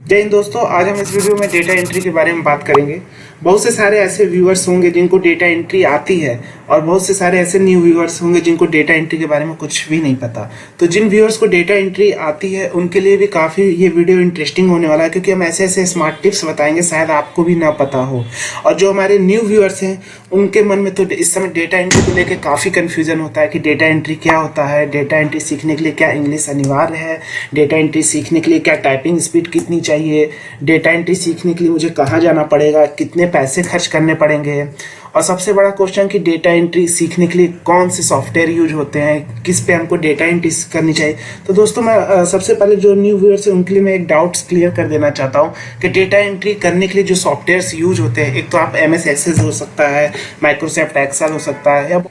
जय हिंद दोस्तों, आज हम इस वीडियो में डेटा एंट्री के बारे में बात करेंगे। बहुत से सारे ऐसे व्यूअर्स होंगे जिनको डेटा एंट्री आती है और बहुत से सारे ऐसे न्यू व्यूअर्स होंगे जिनको डेटा एंट्री के बारे में कुछ भी नहीं पता। तो जिन व्यूअर्स को डेटा एंट्री आती है उनके लिए भी काफ़ी ये वीडियो इंटरेस्टिंग होने वाला है, क्योंकि हम ऐसे ऐसे स्मार्ट टिप्स बताएंगे शायद आपको भी ना पता हो। और जो हमारे न्यू व्यूअर्स हैं उनके मन में तो इस समय डेटा एंट्री को लेकर काफ़ी कन्फ्यूजन होता है कि डेटा एंट्री क्या होता है, डेटा एंट्री सीखने के लिए क्या इंग्लिश अनिवार्य है, डेटा एंट्री सीखने के लिए क्या टाइपिंग स्पीड कितनी चाहिए, डेटा एंट्री सीखने के लिए मुझे कहाँ जाना पड़ेगा, कितने पैसे खर्च करने पड़ेंगे, और सबसे बड़ा क्वेश्चन कि डेटा एंट्री सीखने के लिए कौन से सॉफ्टवेयर यूज होते हैं, किस पे हमको डेटा एंट्री करनी चाहिए। तो दोस्तों मैं सबसे पहले जो न्यू व्यूअर्स है उनके लिए मैं एक डाउट्स क्लियर कर देना चाहता हूँ कि डेटा एंट्री करने के लिए जो सॉफ्टवेयर्स यूज होते हैं, एक तो आप MS एक्सेस हो सकता है, माइक्रोसॉफ्ट एक्सेल हो सकता है, या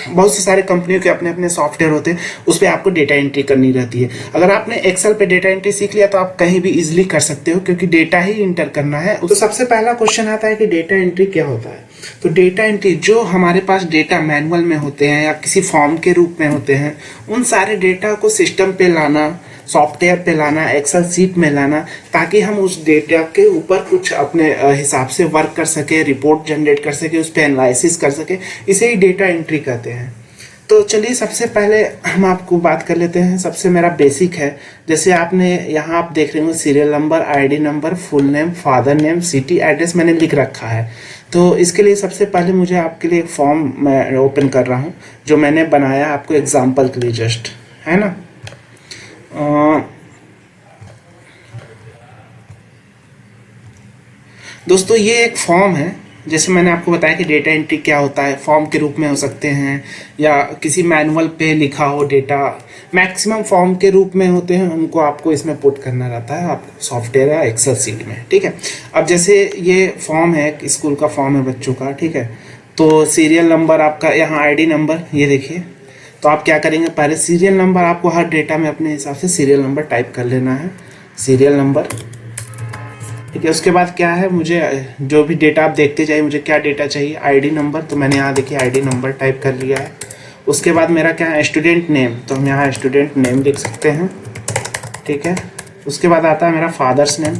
बहुत से सारे कंपनियों के अपने अपने सॉफ्टवेयर होते हैं, उस पर आपको डेटा एंट्री करनी रहती है। अगर आपने एक्सेल पे डेटा एंट्री सीख लिया तो आप कहीं भी इजीली कर सकते हो, क्योंकि डेटा ही इंटर करना है। तो सबसे पहला क्वेश्चन आता है कि डेटा एंट्री क्या होता है। तो डेटा एंट्री जो हमारे पास डेटा मैनुअल में होते हैं या किसी फॉर्म के रूप में होते हैं, उन सारे डेटा को सिस्टम पे लाना, सॉफ्टवेयर पे लाना, एक्सेल सीट में लाना, ताकि हम उस डेटा के ऊपर कुछ अपने हिसाब से वर्क कर सके, रिपोर्ट जनरेट कर सके, उस पर एनालिसिस कर सके, इसे ही डेटा एंट्री कहते हैं। तो चलिए सबसे पहले हम आपको बात कर लेते हैं। सबसे मेरा बेसिक है, जैसे आपने यहाँ आप देख रहे हो serial number, ID number, full name, father name, city, address मैंने लिख रखा है। तो इसके लिए सबसे पहले मुझे आपके लिए एक फॉर्म मैं ओपन कर रहा हूँ जो मैंने बनाया आपको एग्जाम्पल के लिए, जस्ट है ना। दोस्तों ये एक फॉर्म है, जैसे मैंने आपको बताया कि डेटा एंट्री क्या होता है। फॉर्म के रूप में हो सकते हैं या किसी मैनुअल पे लिखा हो डेटा, मैक्सिमम फॉर्म के रूप में होते हैं, उनको आपको इसमें पुट करना रहता है आपको सॉफ्टवेयर या एक्सेल सीट में, ठीक है। अब जैसे ये फॉर्म है, स्कूल का फॉर्म है बच्चों का, ठीक है। तो सीरियल नंबर आपका यहाँ, ID नंबर ये देखिए। तो आप क्या करेंगे, पहले सीरियल नंबर आपको हर डेटा में अपने हिसाब से सीरियल नंबर टाइप कर लेना है, सीरियल नंबर, ठीक है। उसके बाद क्या है, मुझे जो भी डेटा आप देखते जाइए, मुझे क्या डेटा चाहिए, ID नंबर, तो मैंने यहाँ देखिए ID नंबर टाइप कर लिया है। उसके बाद मेरा क्या है, स्टूडेंट नेम, तो हम यहाँ स्टूडेंट नेम लिख सकते हैं, ठीक है। उसके बाद आता है मेरा फादर्स नेम,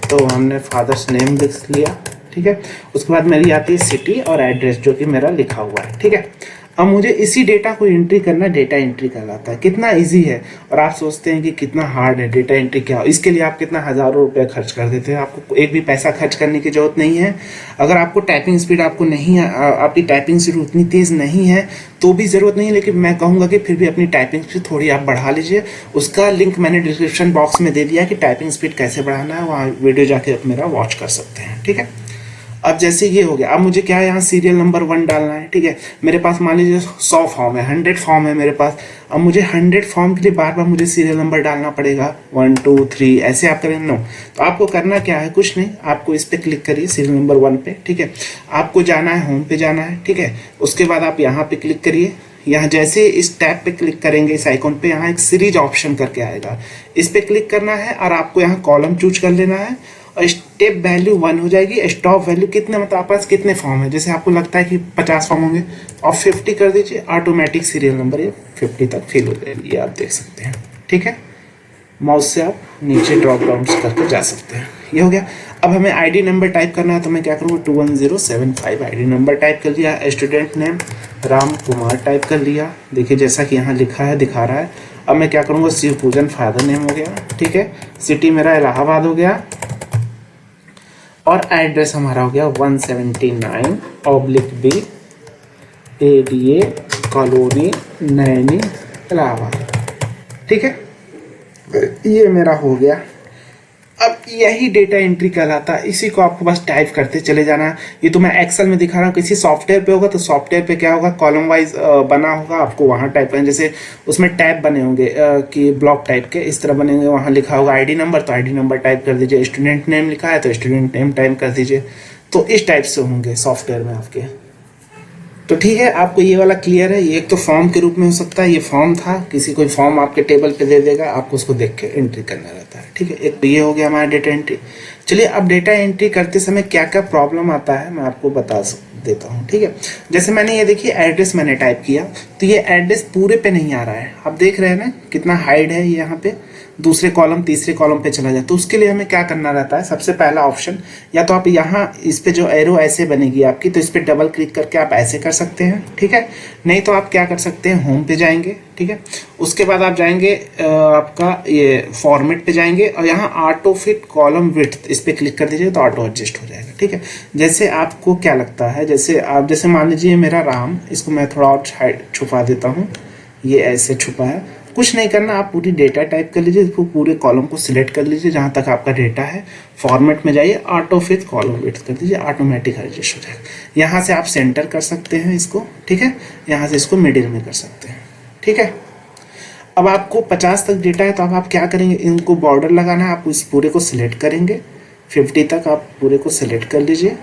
तो हमने फादर्स नेम लिख लिया, ठीक है। उसके बाद मेरी आती है सिटी और एड्रेस जो कि मेरा लिखा हुआ है, ठीक है। अब मुझे इसी डेटा को एंट्री करना डेटा एंट्री कहलाता है। कितना इजी है, और आप सोचते हैं कि कितना हार्ड है डेटा एंट्री क्या हो। इसके लिए आप कितना हज़ारों रुपए खर्च कर देते हैं, आपको एक भी पैसा खर्च करने की जरूरत नहीं है। अगर आपको टाइपिंग स्पीड आपको नहीं है, आपकी टाइपिंग स्पीड उतनी तेज़ नहीं है तो भी ज़रूरत नहीं है, लेकिन मैं कहूँगा कि फिर भी अपनी टाइपिंग स्पीड थोड़ी आप बढ़ा लीजिए। उसका लिंक मैंने डिस्क्रिप्शन बॉक्स में दे दिया कि टाइपिंग स्पीड कैसे बढ़ाना है, वहाँ वीडियो जाके आप मेरा वॉच कर सकते हैं, ठीक है। अब जैसे ये हो गया, अब मुझे क्या है, यहाँ सीरियल नंबर 1 डालना है, ठीक है। मेरे पास मान लीजिए 100 फॉर्म है, 100 फॉर्म है मेरे पास। अब मुझे 100 फॉर्म के लिए बार बार मुझे सीरियल नंबर डालना पड़ेगा, 1 2 3 ऐसे आप करेंगे, नो। तो आपको करना क्या है, कुछ नहीं, आपको इस पर क्लिक करिए सीरियल नंबर 1 पे, ठीक है। आपको जाना है, होम पे जाना है, ठीक है। उसके बाद आप यहाँ पे क्लिक करिए। यहाँ जैसे इस टैब पे क्लिक करेंगे, इस आइकॉन पे, यहाँ एक सीरीज ऑप्शन करके आएगा, इस पे क्लिक करना है और आपको यहाँ कॉलम चूज कर लेना है। और स्टेप वैल्यू 1 हो जाएगी, स्टॉप वैल्यू कितने, मतलब आपके पास कितने फॉर्म है। जैसे आपको लगता है कि 50 फॉर्म होंगे, आप 50 कर दीजिए, ऑटोमेटिक सीरियल नंबर ये 50 तक फिल हो जाएगी, ये आप देख सकते हैं, ठीक है। माउस से आप नीचे ड्रॉप डाउन करके जा सकते हैं। ये हो गया। अब हमें ID नंबर टाइप करना है, तो मैं क्या करूँगा, 21075 ID नंबर टाइप कर लिया। Student name Ram Kumar type कर लिया, देखिए जैसा कि यहाँ लिखा है, दिखा रहा है। अब मैं क्या करूँगा, शिव पूजन फादर नेम हो गया, ठीक है। सिटी मेरा इलाहाबाद हो गया, और एड्रेस हमारा हो गया 179/B ADA colony, Naini, Allahabad, ठीक है। ये मेरा हो गया। अब यही डेटा एंट्री कहलाता है, इसी को आपको बस टाइप करते चले जाना। ये तो मैं एक्सेल में दिखा रहा हूँ, किसी सॉफ्टवेयर पे होगा तो सॉफ्टवेयर पे क्या होगा, कॉलम वाइज बना होगा, आपको वहाँ टाइप करना। जैसे उसमें टैब बने होंगे कि ब्लॉक टाइप के, इस तरह बने होंगे, वहाँ लिखा होगा ID नंबर, तो ID नंबर टाइप कर दीजिए। स्टूडेंट नेम लिखा है तो स्टूडेंट नेम टाइप कर दीजिए। तो इस टाइप से होंगे सॉफ्टवेयर में आपके। तो ठीक है, आपको ये वाला क्लियर है। ये एक तो फॉर्म के रूप में हो सकता है, ये फॉर्म था, किसी कोई फॉर्म आपके टेबल पे दे देगा, आपको उसको देख के एंट्री करना रहता है, ठीक है। एक तो ये हो गया हमारा डेटा एंट्री। चलिए अब डेटा एंट्री करते समय क्या क्या प्रॉब्लम आता है मैं आपको बता देता हूँ, ठीक है। जैसे मैंने ये देखिए एड्रेस मैंने टाइप किया, तो ये एड्रेस पूरे पे नहीं आ रहा है, आप देख रहे हैं ना कितना हाइड है ये यहाँ पे। दूसरे कॉलम तीसरे कॉलम पे चला जाए। तो उसके लिए हमें क्या करना रहता है, सबसे पहला ऑप्शन, या तो आप यहाँ इस पे जो एरो ऐसे बनेगी आपकी, तो इस पे डबल क्लिक करके आप ऐसे कर सकते हैं, ठीक है। नहीं तो आप क्या कर सकते हैं, होम पे जाएंगे, ठीक है। उसके बाद आप जाएंगे आपका ये फॉर्मेट पे जाएंगे और यहाँ ऑटो फिट कॉलम विड्थ इस पे क्लिक कर दीजिए तो ऑटो एडजस्ट हो जाएगा, ठीक है। जैसे आपको क्या लगता है, जैसे मान लीजिए मेरा राम, इसको मैं थोड़ा और छुपा देता हूँ, ये ऐसे छुपा है। कुछ नहीं करना, आप पूरी डेटा टाइप कर लीजिए, पूरे कॉलम को सिलेक्ट कर लीजिए जहाँ तक आपका डेटा है, फॉर्मेट में जाइए, ऑटो फिट कॉलम विड्थ कर दीजिए, ऑटोमेटिक एडजस्ट हो जाएगा। यहाँ से आप सेंटर कर सकते हैं इसको, ठीक है। यहाँ से इसको मिडिल में कर सकते हैं, ठीक है। अब आपको 50 तक डेटा है तो अब आप क्या करेंगे, इनको बॉर्डर लगाना है, आप इस पूरे को सिलेक्ट करेंगे, 50 तक आप पूरे को सिलेक्ट कर लीजिए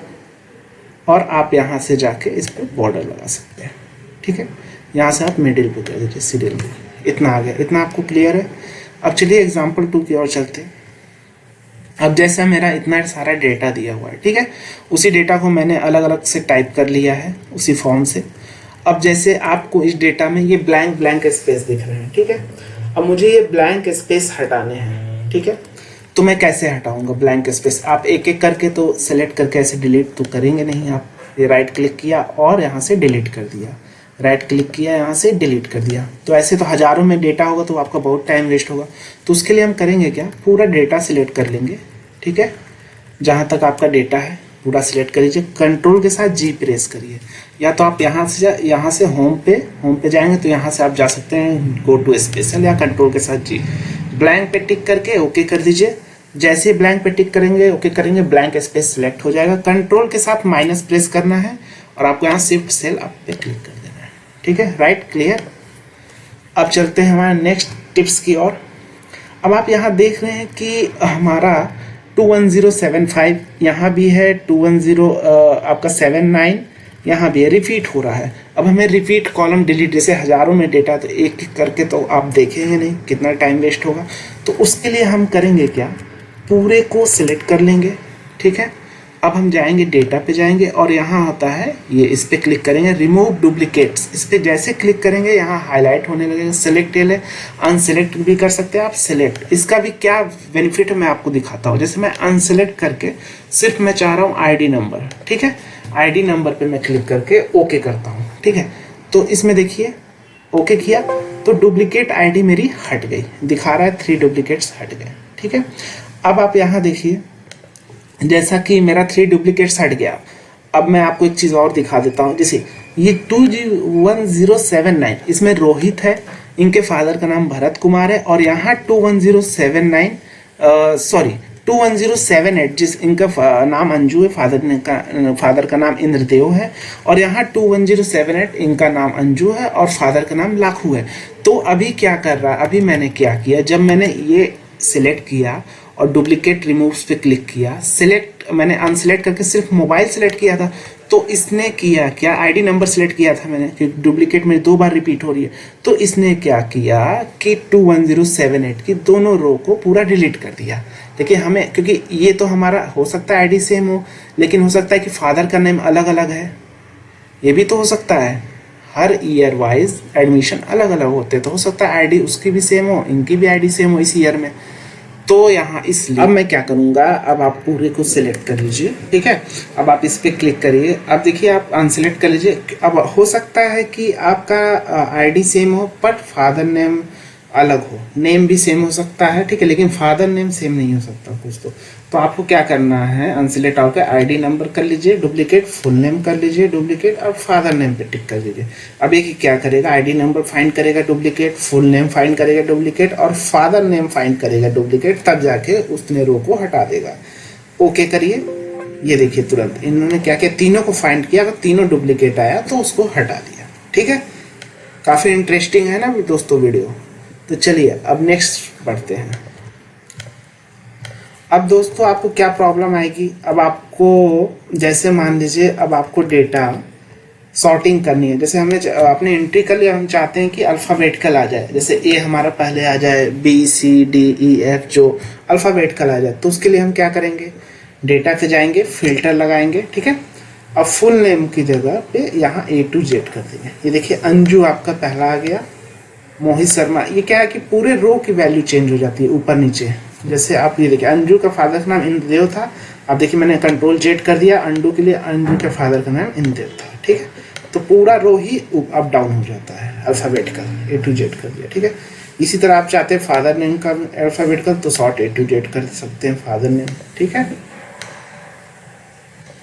और आप यहाँ से जाके इस पर बॉर्डर लगा सकते हैं, ठीक है। यहाँ से आप मिडिल पे कर दीजिए, सीरियल में। इतना आ गया, इतना आपको क्लियर है। अब चलिए एग्जाम्पल 2 की ओर चलते हैं। अब जैसा मेरा इतना सारा डेटा दिया हुआ है, ठीक है, उसी डेटा को मैंने अलग अलग से टाइप कर लिया है उसी फॉर्म से। अब जैसे आपको इस डेटा में ये ब्लैंक स्पेस दिख रहे हैं, ठीक है। अब मुझे ये ब्लैंक स्पेस हटाने हैं, ठीक है। तो मैं कैसे हटाऊंगा ब्लैंक स्पेस, आप एक एक करके तो सेलेक्ट करके ऐसे डिलीट तो करेंगे नहीं आप। ये राइट क्लिक किया और यहाँ से डिलीट कर दिया, राइट क्लिक किया, यहाँ से डिलीट कर दिया। तो ऐसे तो हजारों में डेटा होगा तो आपका बहुत टाइम वेस्ट होगा। तो उसके लिए हम करेंगे क्या, पूरा डेटा सिलेक्ट कर लेंगे, ठीक है। जहाँ तक आपका डेटा है पूरा सिलेक्ट कर लीजिए, कंट्रोल के साथ जी प्रेस करिए, या तो आप यहाँ से होम पे जाएंगे तो यहाँ से आप जा सकते हैं गो टू स्पेशल, या कंट्रोल के साथ जी। ब्लैंक पे टिक करके ओके कर दीजिए। जैसे ही ब्लैंक पे टिक करेंगे, ओके करेंगे, ब्लैंक स्पेस सिलेक्ट हो जाएगा। कंट्रोल के साथ माइनस प्रेस करना है और आपको यहाँ शिफ्ट सेल अप पे क्लिक कर देना है, ठीक है। Right, clear. अब चलते हैं हमारे नेक्स्ट टिप्स की ओर। अब आप यहाँ देख रहे हैं कि हमारा 21075 यहाँ भी है, 210 आपका 79 यहाँ भी है, रिपीट हो रहा है। अब हमें रिपीट कॉलम डिलीट, जैसे हजारों में डेटा तो एक एक करके तो आप देखेंगे नहीं, कितना टाइम वेस्ट होगा। तो उसके लिए हम करेंगे क्या, पूरे को सिलेक्ट कर लेंगे, ठीक है। अब हम जाएंगे डेटा पे जाएंगे और यहाँ होता है ये, इस पे क्लिक करेंगे, रिमूव डुप्लीकेट्स। इस पे जैसे क्लिक करेंगे यहाँ हाईलाइट होने लगेगा, सिलेक्ट है, अनसिलेक्ट भी कर सकते हैं आप, सिलेक्ट। इसका भी क्या बेनिफिट है मैं आपको दिखाता हूँ। जैसे मैं अनसिलेक्ट करके सिर्फ मैं चाह रहा हूँ आईडी नंबर, ठीक है। आईडी नंबर पे मैं क्लिक करके ओके करता हूँ, ठीक है। तो इसमें देखिए ओके किया तो डुप्लीकेट आईडी मेरी हट गई, दिखा रहा है 3 डुप्लीकेट्स हट गए, ठीक है। अब आप यहाँ देखिए, जैसा कि मेरा 3 डुप्लीकेट्स हट गया। अब मैं आपको एक चीज़ और दिखा देता हूँ। जैसे ये 21079 इसमें रोहित है, इनके फादर का नाम भरत कुमार है, और यहाँ 21078 जिस इनका नाम अंजू है, फादर का नाम इंद्रदेव है, और यहाँ 21078 इनका नाम अंजू है और फादर का नाम लाखू है। तो अभी क्या कर रहा है, अभी मैंने क्या किया, जब मैंने ये सिलेक्ट किया और डुप्लीकेट रिमूव्स पे क्लिक किया, सिलेक्ट मैंने अनसिलेक्ट करके सिर्फ मोबाइल सिलेक्ट किया था, तो इसने किया क्या, आईडी नंबर सिलेक्ट किया था मैंने, क्योंकि डुप्लीकेट में 2 बार रिपीट हो रही है। तो इसने क्या किया कि 21078 की दोनों रो को पूरा डिलीट कर दिया। देखिए हमें, क्योंकि ये तो हमारा हो सकता है आईडी सेम हो, लेकिन हो सकता है कि फादर का नेम अलग अलग है, ये भी तो हो सकता है। हर ईयर वाइज एडमिशन अलग अलग होते हैं, तो हो सकता है आईडी उसकी भी सेम हो, इनकी भी आईडी सेम हो इस ईयर में। तो यहाँ इसलिए अब मैं क्या करूँगा, अब आप पूरे को सिलेक्ट कर लीजिए, ठीक है। अब आप इस पर क्लिक करिए, अब देखिए आप अनसिलेक्ट कर लीजिए। अब हो सकता है कि आपका आईडी सेम हो बट फादर नेम अलग हो, नेम भी सेम हो सकता है, ठीक है, लेकिन फादर नेम सेम नहीं हो सकता कुछ। तो आपको क्या करना है, अनसिलेक्ट आउट आईडी नंबर कर लीजिए, डुप्लीकेट, फुल नेम कर लीजिए डुप्लीकेट, और फादर नेम पे टिक कर दीजिए। अब ये क्या करेगा, आईडी नंबर फाइंड करेगा डुप्लीकेट, फुल नेम फाइंड करेगा डुप्लीकेट, और फादर नेम फाइंड करेगा डुप्लीकेट, तब जाके उसने रो को हटा देगा। ओके करिए, ये देखिए तुरंत इन्होंने क्या किया, तीनों को फाइंड किया, अगर तीनों डुप्लीकेट आया तो उसको हटा दिया, ठीक है। काफ़ी इंटरेस्टिंग है ना दोस्तों वीडियो। तो चलिए अब नेक्स्ट बढ़ते हैं। अब दोस्तों आपको क्या प्रॉब्लम आएगी, अब आपको जैसे मान लीजिए अब आपको डेटा सॉर्टिंग करनी है। जैसे हमने आपने एंट्री कर लिया, हम चाहते हैं कि अल्फ़ाबेटिकल आ जाए, जैसे ए हमारा पहले आ जाए, B C D E F जो अल्फ़ाबेटिकल आ जाए। तो उसके लिए हम क्या करेंगे, डेटा पे जाएंगे, फिल्टर लगाएंगे, ठीक है। अब फुल नेम की जगह पे यहाँ A to Z कर देंगे। ये देखिए अंजू आपका पहला आ गया, मोहित शर्मा, ये क्या है कि पूरे रो की वैल्यू चेंज हो जाती है ऊपर नीचे। जैसे आप ये देखिए, अंजू का फादर का नाम इंद्रदेव था, अब देखिए मैंने कंट्रोल जेड कर दिया अंडू के लिए, अंजू के फादर का नाम इंद्रदेव था, ठीक है। तो पूरा रो ही अप डाउन हो जाता है अल्फ़ाबेटिकल, ए टू जेड कर दिया, ठीक है। इसी तरह आप चाहते हैं फादर नेम का अल्फ़ाबेटिकल, तो शॉर्ट ए टू जेड कर सकते हैं फादर नेम, ठीक है।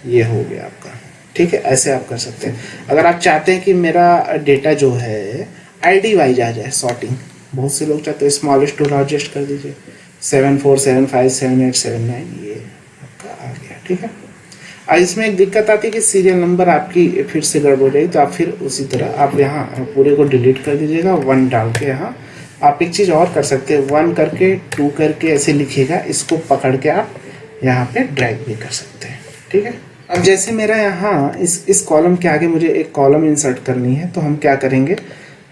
ये हो गया आपका, ठीक है। ऐसे आप कर सकते हैं। अगर आप चाहते हैं कि मेरा डेटा जो है आईडी वाइज आ जाए सॉर्टिंग, बहुत से लोग चाहते हैं स्मॉलेस्ट टू लार्जेस्ट कर दीजिए, 74757879, ये आपका आ गया, ठीक है। और इसमें एक दिक्कत आती है कि सीरियल नंबर आपकी फिर से गड़बड़ जाएगी, तो आप फिर उसी तरह आप यहाँ पूरे को डिलीट कर दीजिएगा, 1 डाल के। यहाँ आप एक चीज़ और कर सकते हैं, 1 करके 2 करके ऐसे लिखिएगा, इसको पकड़ के आप यहाँ पे ड्रैग भी कर सकते हैं, ठीक है। अब जैसे मेरा यहाँ इस कॉलम के आगे मुझे एक कॉलम इंसर्ट करनी है, तो हम क्या करेंगे,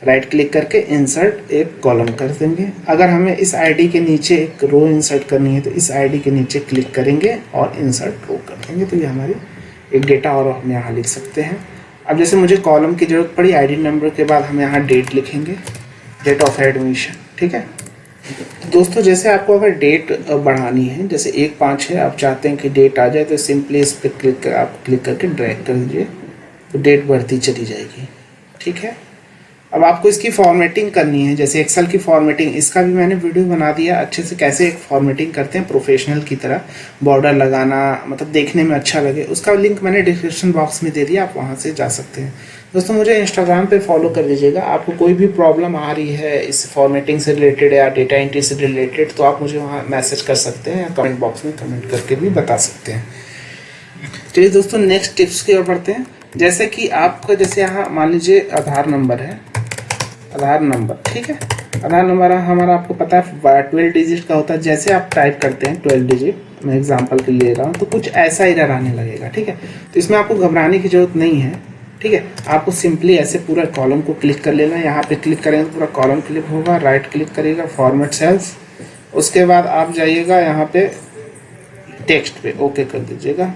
राइट क्लिक करके इंसर्ट एक कॉलम कर देंगे। अगर हमें इस आईडी के नीचे एक रो इंसर्ट करनी है, तो इस आईडी के नीचे क्लिक करेंगे और इंसर्ट रो कर देंगे, तो ये हमारी एक डेटा और हम यहाँ लिख सकते हैं। अब जैसे मुझे कॉलम की ज़रूरत पड़ी, आईडी नंबर के बाद हम यहाँ डेट लिखेंगे, डेट ऑफ एडमिशन, ठीक है। दोस्तों जैसे आपको अगर डेट बढ़ानी है, जैसे 1/5 है, आप चाहते हैं कि डेट आ जाए, तो सिंपली इस पर क्लिक करके ड्रैग कर दीजिए, तो डेट बढ़ती चली जाएगी, ठीक है। अब आपको इसकी फॉर्मेटिंग करनी है, जैसे एक्सेल की फॉर्मेटिंग, इसका भी मैंने वीडियो बना दिया अच्छे से, कैसे एक फॉर्मेटिंग करते हैं प्रोफेशनल की तरह, बॉर्डर लगाना, मतलब देखने में अच्छा लगे, उसका लिंक मैंने डिस्क्रिप्शन बॉक्स में दे दिया, आप वहाँ से जा सकते हैं। दोस्तों मुझे इंस्टाग्राम पे फॉलो कर लीजिएगा। आपको कोई भी प्रॉब्लम आ रही है इस फॉर्मेटिंग से रिलेटेड या डेटा एंट्री से रिलेटेड, तो आप मुझे वहाँ मैसेज कर सकते हैं या कमेंट बॉक्स में कमेंट करके भी बता सकते हैं। चलिए दोस्तों नेक्स्ट टिप्स की ओर बढ़ते हैं। जैसे कि आपका जैसे यहाँ मान लीजिए आधार नंबर है, आधार नंबर, ठीक है। आधार नंबर हमारा आपको पता है 12 डिजिट का होता है। जैसे आप टाइप करते हैं 12 डिजिट, मैं एग्जांपल के लिए ले रहा हूँ, तो कुछ ऐसा एरर आने लगेगा, ठीक है। तो इसमें आपको घबराने की जरूरत नहीं है, ठीक है। आपको सिंपली ऐसे पूरा कॉलम को क्लिक कर लेना है, यहाँ पे क्लिक करेंगे तो पूरा कॉलम क्लिक होगा, राइट क्लिक करिएगा फॉर्मेट सेल्स, उसके बाद आप जाइएगा यहाँ पे टेक्स्ट पे ओके कर दीजिएगा,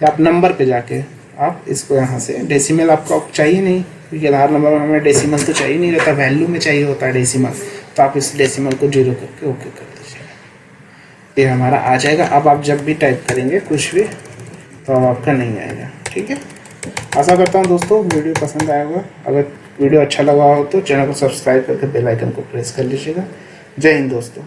या आप नंबर पे जाके आप इसको यहाँ से, डेसिमल आपको चाहिए नहीं, क्योंकि आधार नंबर में हमें डेसिमल तो चाहिए नहीं रहता, वैल्यू में चाहिए होता है डेसिमल, तो आप इस डेसिमल को 0 करके ओके कर दीजिएगा, ये हमारा आ जाएगा। अब आप जब भी टाइप करेंगे कुछ भी, तो अब आपका नहीं आएगा, ठीक है। आशा करता हूँ दोस्तों वीडियो पसंद आया होगा। अगर वीडियो अच्छा लगा हो तो चैनल को सब्सक्राइब करके बेल आइकन को प्रेस कर लीजिएगा। जय हिंद दोस्तों।